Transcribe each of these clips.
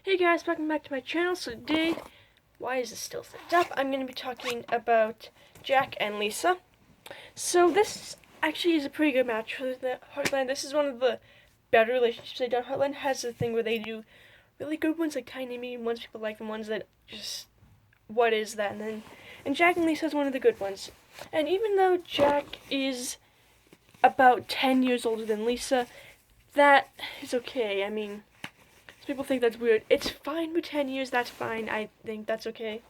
Hey guys, welcome back to my channel. So today, why is this still set up? I'm going to be talking about Jack and Lisa. So this actually is a pretty good match for the Heartland. This is one of the better relationships they've done. Heartland has a thing where they do really good ones, like tiny medium ones people like, and ones that just, what is that? And Jack and Lisa is one of the good ones. And even though Jack is about 10 years older than Lisa, that is okay. I mean, people think that's weird. It's fine with 10 years, that's fine. I think that's okay.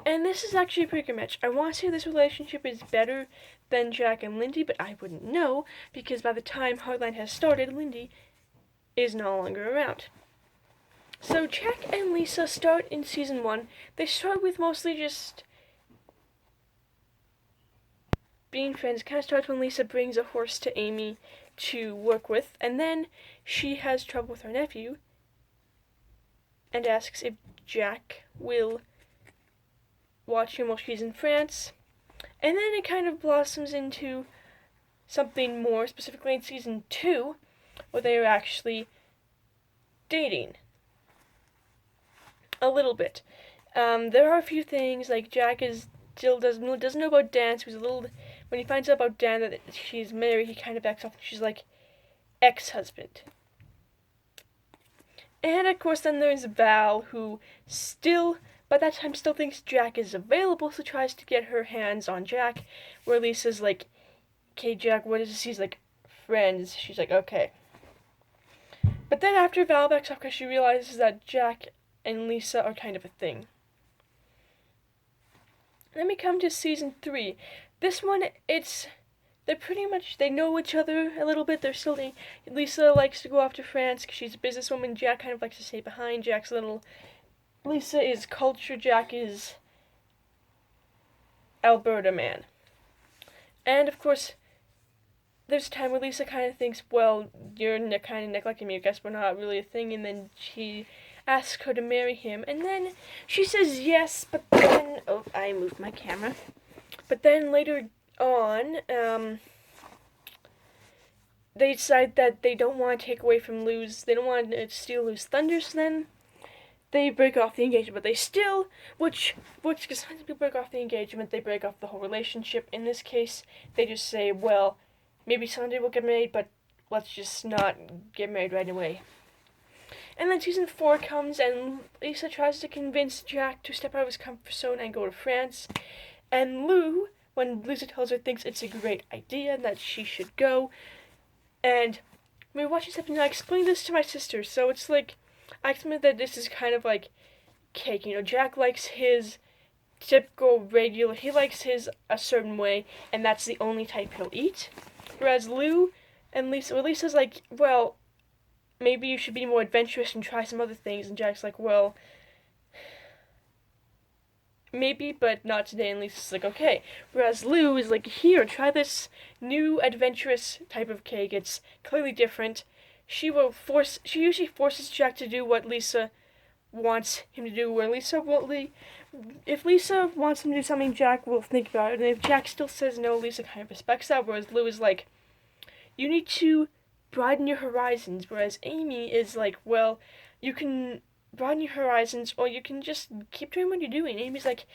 And this is actually a pretty good match. I want to say this relationship is better than Jack and Lindy, but I wouldn't know because by the time Heartland has started, Lindy is no longer around. So Jack and Lisa start in season 1. They start with mostly just being friends. It kind of starts when Lisa brings a horse to Amy to work with, and then she has trouble with her nephew and asks if Jack will watch him while she's in France. And then it kind of blossoms into something more, specifically in season 2, where they are actually dating. A little bit. There are a few things, like Jack still doesn't know about Dan, so he's a little, when he finds out about Dan that she's married, he kind of backs off, and she's like, ex-husband. And of course then there's Val, who still, by that time, still thinks Jack is available, so tries to get her hands on Jack, where Lisa's like, okay, Jack, what is this? He's like, friends. She's like, okay. But then after Val backs off, because she realizes that Jack and Lisa are kind of a thing. Then we come to season 3. This one, they're pretty much, they know each other a little bit. They're still dating. Lisa likes to go off to France because she's a businesswoman. Jack kind of likes to stay behind. Lisa is culture. Jack is Alberta man. And of course, there's a time where Lisa kind of thinks, well, you're kind of neglecting me. I guess we're not really a thing. And then she asks her to marry him. And then she says yes, but then, oh, I moved my camera. But then later on, they decide that they don't want to take away from Lou's, they don't want to steal Lou's thunder, so then they break off the engagement. But they still, which, because sometimes people break off the engagement, they break off the whole relationship. In this case, they just say, well, maybe someday we'll get married, but let's just not get married right away. And then season 4 comes, and Lisa tries to convince Jack to step out of his comfort zone and go to France. And Lou, when Lisa tells her, thinks it's a great idea and that she should go. And when we watch this episode, I explained this to my sister, so it's like, I explained that this is kind of like cake. You know, Jack likes his typical regular, he likes his a certain way, and that's the only type he'll eat. Whereas Lou and Lisa, well, Lisa's like, well, maybe you should be more adventurous and try some other things. And Jack's like, well, maybe, but not today. And Lisa's like, okay. Whereas Lou is like, here, try this new adventurous type of cake. It's clearly different. She usually forces Jack to do what Lisa wants him to do, where Lisa won't if Lisa wants him to do something, Jack will think about it. And if Jack still says no, Lisa kind of respects that, whereas Lou is like, you need to broaden your horizons, whereas Amy is like, well, you can broaden your horizons, or you can just keep doing what you're doing. Amy's like,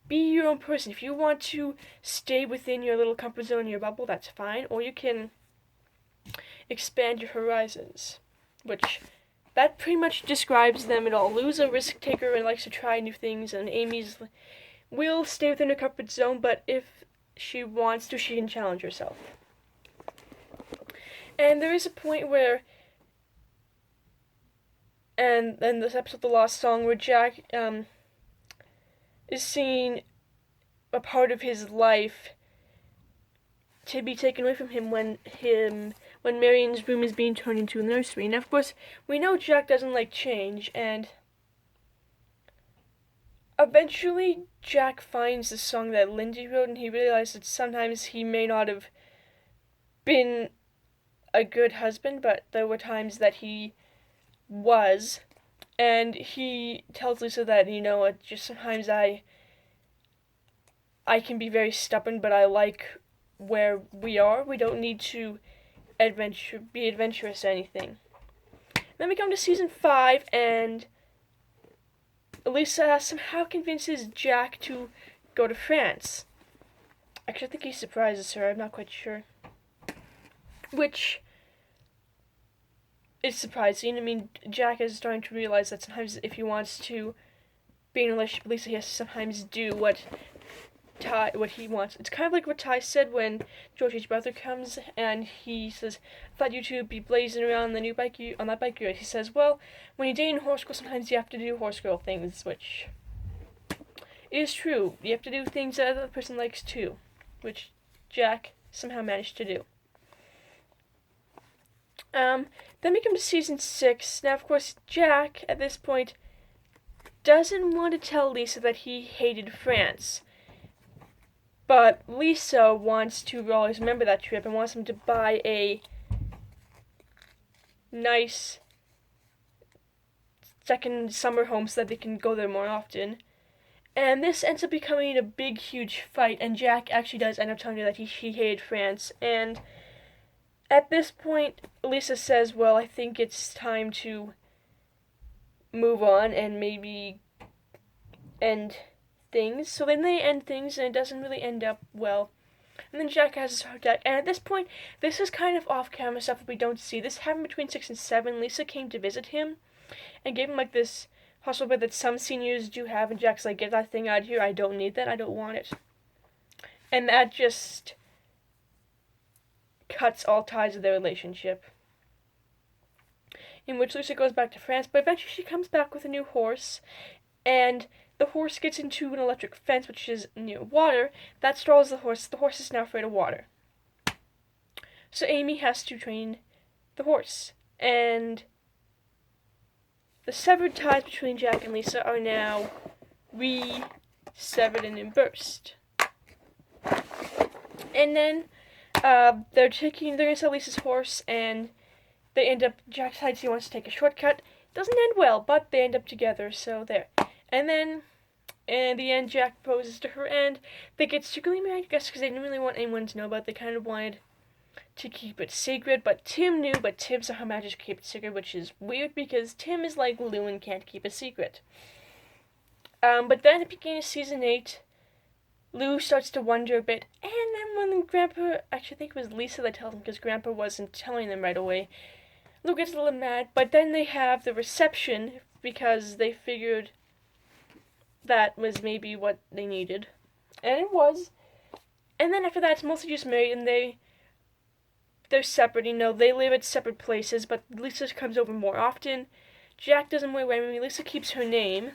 be your own person. If you want to stay within your little comfort zone, your bubble, that's fine, or you can expand your horizons, which, that pretty much describes them at all. Lou's a risk taker and likes to try new things, and Amy's will stay within her comfort zone, but if she wants to, she can challenge herself. And there is a point where, and this episode, The Lost Song, where Jack is seeing a part of his life to be taken away from him when Marion's room is being turned into a nursery. And of course, we know Jack doesn't like change, and eventually Jack finds the song that Lindy wrote, and he realizes that sometimes he may not have been a good husband, but there were times that he was. And he tells Lisa that, you know, just sometimes I can be very stubborn, but I like where we are. We don't need to be adventurous or anything. Then we come to season 5, and Lisa somehow convinces Jack to go to France. Actually, I think he surprises her. I'm not quite sure. Which is surprising. I mean, Jack is starting to realize that sometimes if he wants to be in a relationship with Lisa, he has to sometimes do what he wants. It's kind of like what Ty said when Georgie's brother comes and he says, "I thought you two would be blazing around the new bike on that bike you ride." He says, "Well, when you're dating horse girl, sometimes you have to do horse girl things," which is true. You have to do things that the other person likes too, which Jack somehow managed to do. Then we come to season 6. Now, of course, Jack, at this point, doesn't want to tell Lisa that he hated France. But Lisa wants to always remember that trip and wants him to buy a nice second summer home so that they can go there more often. And this ends up becoming a big, huge fight, and Jack actually does end up telling her that he hated France. And at this point, Lisa says, "Well, I think it's time to move on and maybe end things." So then they end things, and it doesn't really end up well. And then Jack has his heart attack. And at this point, this is kind of off-camera stuff that we don't see. This happened between 6 and 7. Lisa came to visit him and gave him like this hospital bed that some seniors do have. And Jack's like, "Get that thing out of here. I don't need that. I don't want it." And that just cuts all ties of their relationship. In which Lisa goes back to France, but eventually she comes back with a new horse, and the horse gets into an electric fence which is near water. That stalls the horse. The horse is now afraid of water. So Amy has to train the horse, and the severed ties between Jack and Lisa are now re-severed and burst. And then they're gonna sell Lisa's horse, and they end up, Jack decides he wants to take a shortcut. Doesn't end well, but they end up together, so there. And then, in the end, Jack proposes to her, and they get secretly married, I guess, because they didn't really want anyone to know about it. They kind of wanted to keep it secret, but Tim knew, but Tim somehow managed to keep it secret, which is weird, because Tim is like Lou and can't keep a secret. But then, at the beginning of season 8, Lou starts to wonder a bit, and then when Grandpa, actually I think it was Lisa that tells him, because Grandpa wasn't telling them right away, Lou gets a little mad, but then they have the reception, because they figured that was maybe what they needed. And it was. And then after that, it's mostly just married, and they're separate, they live at separate places, but Lisa comes over more often. Jack doesn't wear wedding. Lisa keeps her name.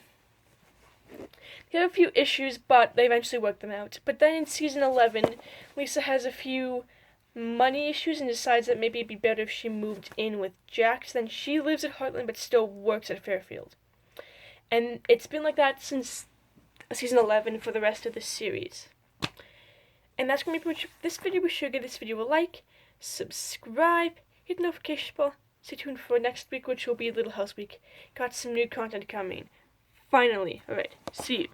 They have a few issues, but they eventually work them out. But then in season 11, Lisa has a few money issues and decides that maybe it'd be better if she moved in with Jack. So then she lives at Heartland but still works at Fairfield. And it's been like that since season 11 for the rest of the series. And that's going to be pretty much this video. Be sure to give this video a like, subscribe, hit the notification bell. Stay tuned for next week, which will be Little House Week. Got some new content coming. Finally. Alright, see you.